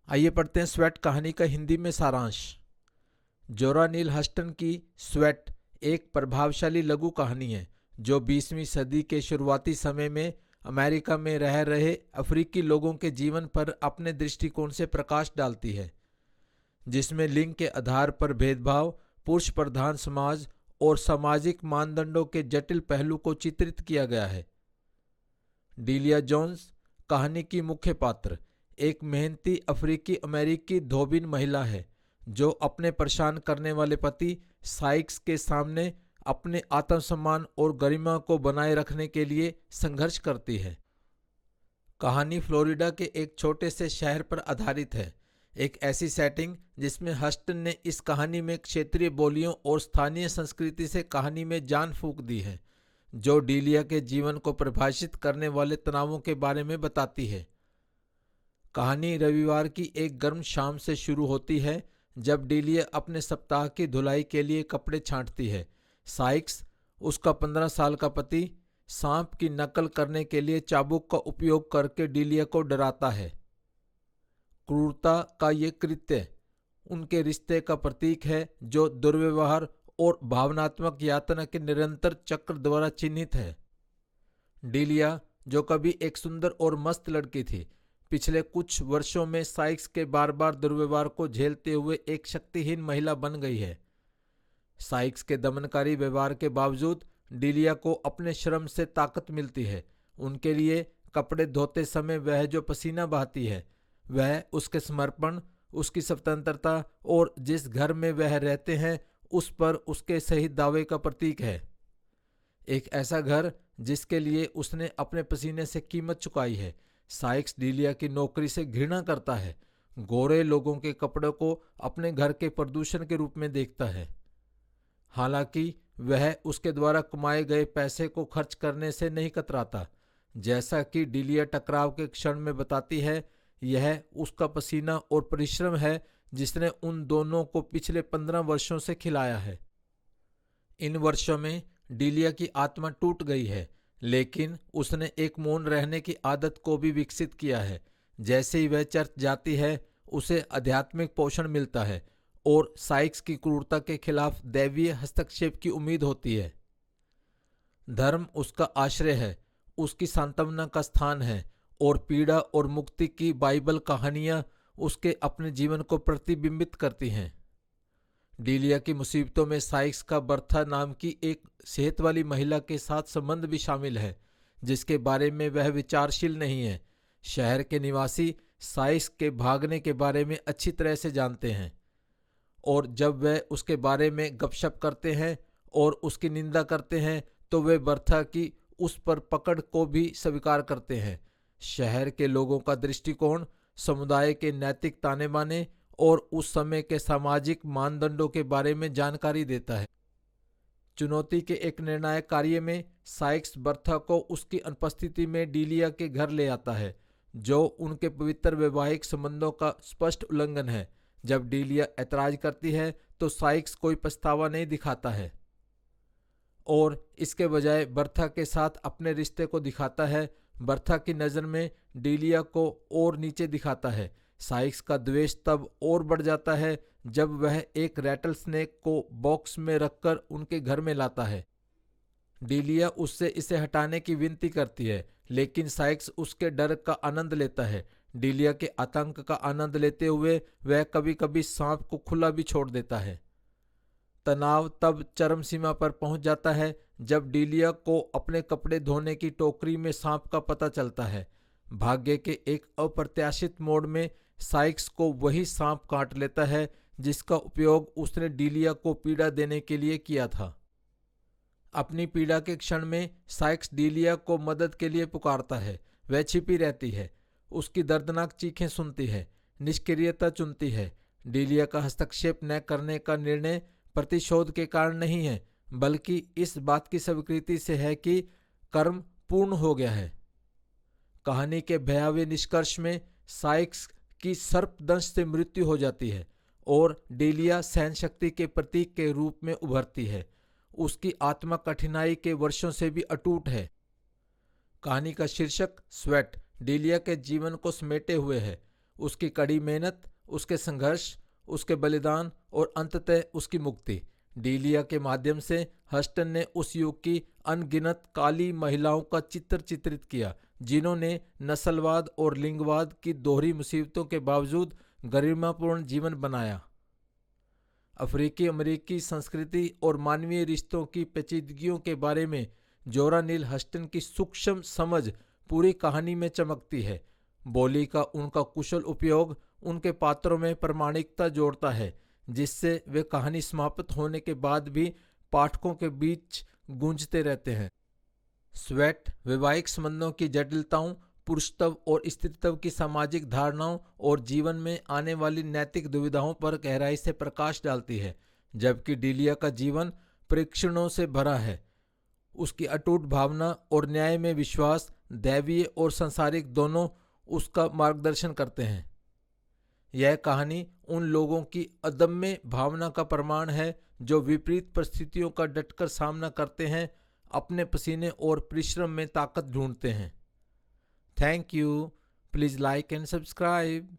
आइए पढ़ते हैं स्वेट कहानी का हिंदी में सारांश। जोरा नील हस्टन की स्वेट एक प्रभावशाली लघु कहानी है जो 20वीं सदी के शुरुआती समय में अमेरिका में रह रहे अफ्रीकी लोगों के जीवन पर अपने दृष्टिकोण से प्रकाश डालती है, जिसमें लिंग के आधार पर भेदभाव, पुरुष प्रधान समाज और सामाजिक मानदंडों के जटिल पहलू को चित्रित किया गया है। डीलिया जोन्स, कहानी की मुख्य पात्र, एक मेहनती अफ्रीकी अमेरिकी धोबिन महिला है जो अपने परेशान करने वाले पति साइक्स के सामने अपने आत्मसम्मान और गरिमा को बनाए रखने के लिए संघर्ष करती है। कहानी फ्लोरिडा के एक छोटे से शहर पर आधारित है, एक ऐसी सेटिंग जिसमें हस्टन ने इस कहानी में क्षेत्रीय बोलियों और स्थानीय संस्कृति से कहानी में जान फूंक दी है, जो डीलिया के जीवन को परिभाषित करने वाले तनावों के बारे में बताती है। कहानी रविवार की एक गर्म शाम से शुरू होती है जब डीलिया अपने सप्ताह की धुलाई के लिए कपड़े छांटती है। साइक्स, उसका 15 साल का पति, सांप की नकल करने के लिए चाबुक का उपयोग करके डीलिया को डराता है। क्रूरता का ये कृत्य उनके रिश्ते का प्रतीक है जो दुर्व्यवहार और भावनात्मक यातना के निरंतर चक्र द्वारा चिन्हित है। डीलिया, जो कभी एक सुंदर और मस्त लड़की थी, पिछले कुछ वर्षों में साइक्स के बार बार दुर्व्यवहार को झेलते हुए एक शक्तिहीन महिला बन गई है। साइक्स के दमनकारी व्यवहार के बावजूद डीलिया को अपने श्रम से ताकत मिलती है। उनके लिए कपड़े धोते समय वह जो पसीना बहाती है, वह उसके समर्पण, उसकी स्वतंत्रता और जिस घर में वह रहते हैं उस पर उसके सही दावे का प्रतीक है। एक ऐसा घर जिसके लिए उसने अपने पसीने से कीमत चुकाई है। साइक्स डीलिया की नौकरी से घृणा करता है, गोरे लोगों के कपड़ों को अपने घर के प्रदूषण के रूप में देखता है। हालांकि वह उसके द्वारा कमाए गए पैसे को खर्च करने से नहीं कतराता। जैसा कि डीलिया टकराव के क्षण में बताती है, यह उसका पसीना और परिश्रम है जिसने उन दोनों को पिछले 15 वर्षों से खिलाया है। इन वर्षों में डीलिया की आत्मा टूट गई है, लेकिन उसने एक मौन रहने की आदत को भी विकसित किया है। जैसे ही वह चर्च जाती है, उसे आध्यात्मिक पोषण मिलता है और साइक्स की क्रूरता के खिलाफ दैवीय हस्तक्षेप की उम्मीद होती है। धर्म उसका आश्रय है, उसकी सांत्वना का स्थान है और पीड़ा और मुक्ति की बाइबल कहानियां उसके अपने जीवन को प्रतिबिंबित करती हैं। डीलिया की मुसीबतों में साइक्स का बर्था नाम की एक सेहत वाली महिला के साथ संबंध भी शामिल है, जिसके बारे में वह विचारशील नहीं है। शहर के निवासी साइक्स के भागने के बारे में अच्छी तरह से जानते हैं और जब वह उसके बारे में गपशप करते हैं और उसकी निंदा करते हैं तो वे बर्था की उस पर पकड़ को भी स्वीकार करते हैं। शहर के लोगों का दृष्टिकोण समुदाय के नैतिक ताने बाने और उस समय के सामाजिक मानदंडों के बारे में जानकारी देता है। चुनौती के एक निर्णायक कार्य में साइक्स बर्था को उसकी अनुपस्थिति में डीलिया के घर ले आता है, जो उनके पवित्र वैवाहिक संबंधों का स्पष्ट उल्लंघन है। जब डीलिया ऐतराज करती है तो साइक्स कोई पछतावा नहीं दिखाता है और इसके बजाय बर्था के साथ अपने रिश्ते को दिखाता है। बर्था की नज़र में डीलिया को और नीचे दिखाता है। साइक्स का द्वेष तब और बढ़ जाता है जब वह एक रैटल स्नेक को बॉक्स में रखकर उनके घर में लाता है। डीलिया उससे इसे हटाने की विनती करती है, लेकिन साइक्स उसके डर का आनंद लेता है। डीलिया के आतंक का आनंद लेते हुए वह कभी कभी सांप को खुला भी छोड़ देता है। तनाव तब चरम सीमा पर पहुंच जाता है जब डीलिया को अपने कपड़े धोने की टोकरी में सांप का पता चलता है। भाग्य के एक अप्रत्याशित मोड़ में साइक्स को वही सांप काट लेता है जिसका उपयोग उसने डीलिया को पीड़ा देने के लिए किया था। अपनी पीड़ा के क्षण में साइक्स डीलिया को मदद के लिए पुकारता है। वह छिपी रहती है, उसकी दर्दनाक चीखें सुनती है, निष्क्रियता चुनती है। डीलिया का हस्तक्षेप न करने का निर्णय प्रतिशोध के कारण नहीं है, बल्कि इस बात की स्वीकृति से है कि कर्म पूर्ण हो गया है। कहानी के भयावह निष्कर्ष में साइक्स की सर्पदंश से मृत्यु हो जाती है और डीलिया सहन शक्ति के प्रतीक के रूप में उभरती है। उसकी आत्मा कठिनाई के वर्षों से भी अटूट है। कहानी का शीर्षक स्वेट डीलिया के जीवन को समेटे हुए है। उसकी कड़ी मेहनत, उसके संघर्ष, उसके बलिदान और अंततः उसकी मुक्ति। डीलिया के माध्यम से हस्टन ने उस युग की अनगिनत काली महिलाओं का चित्र चित्रित किया जिन्होंने नस्लवाद और लिंगवाद की दोहरी मुसीबतों के बावजूद गरिमापूर्ण जीवन बनाया। अफ्रीकी अमेरिकी संस्कृति और मानवीय रिश्तों की पेचीदगियों के बारे में जोरा नील हस्टन की सूक्ष्म समझ पूरी कहानी में चमकती है। बोली का उनका कुशल उपयोग उनके पात्रों में प्रामाणिकता जोड़ता है, जिससे वे कहानी समाप्त होने के बाद भी पाठकों के बीच गूंजते रहते हैं। स्वेट वैवाहिक संबंधों की जटिलताओं, पुरुषत्व और स्त्रीत्व की सामाजिक धारणाओं और जीवन में आने वाली नैतिक दुविधाओं पर गहराई से प्रकाश डालती है, जबकि डीलिया का जीवन परीक्षणों से भरा है। उसकी अटूट भावना और न्याय में विश्वास, दैवीय और सांसारिक दोनों, उसका मार्गदर्शन करते हैं। यह कहानी उन लोगों की अदम्य भावना का प्रमाण है जो विपरीत परिस्थितियों का डटकर सामना करते हैं, अपने पसीने और परिश्रम में ताकत ढूंढते हैं। Thank you. Please like and subscribe.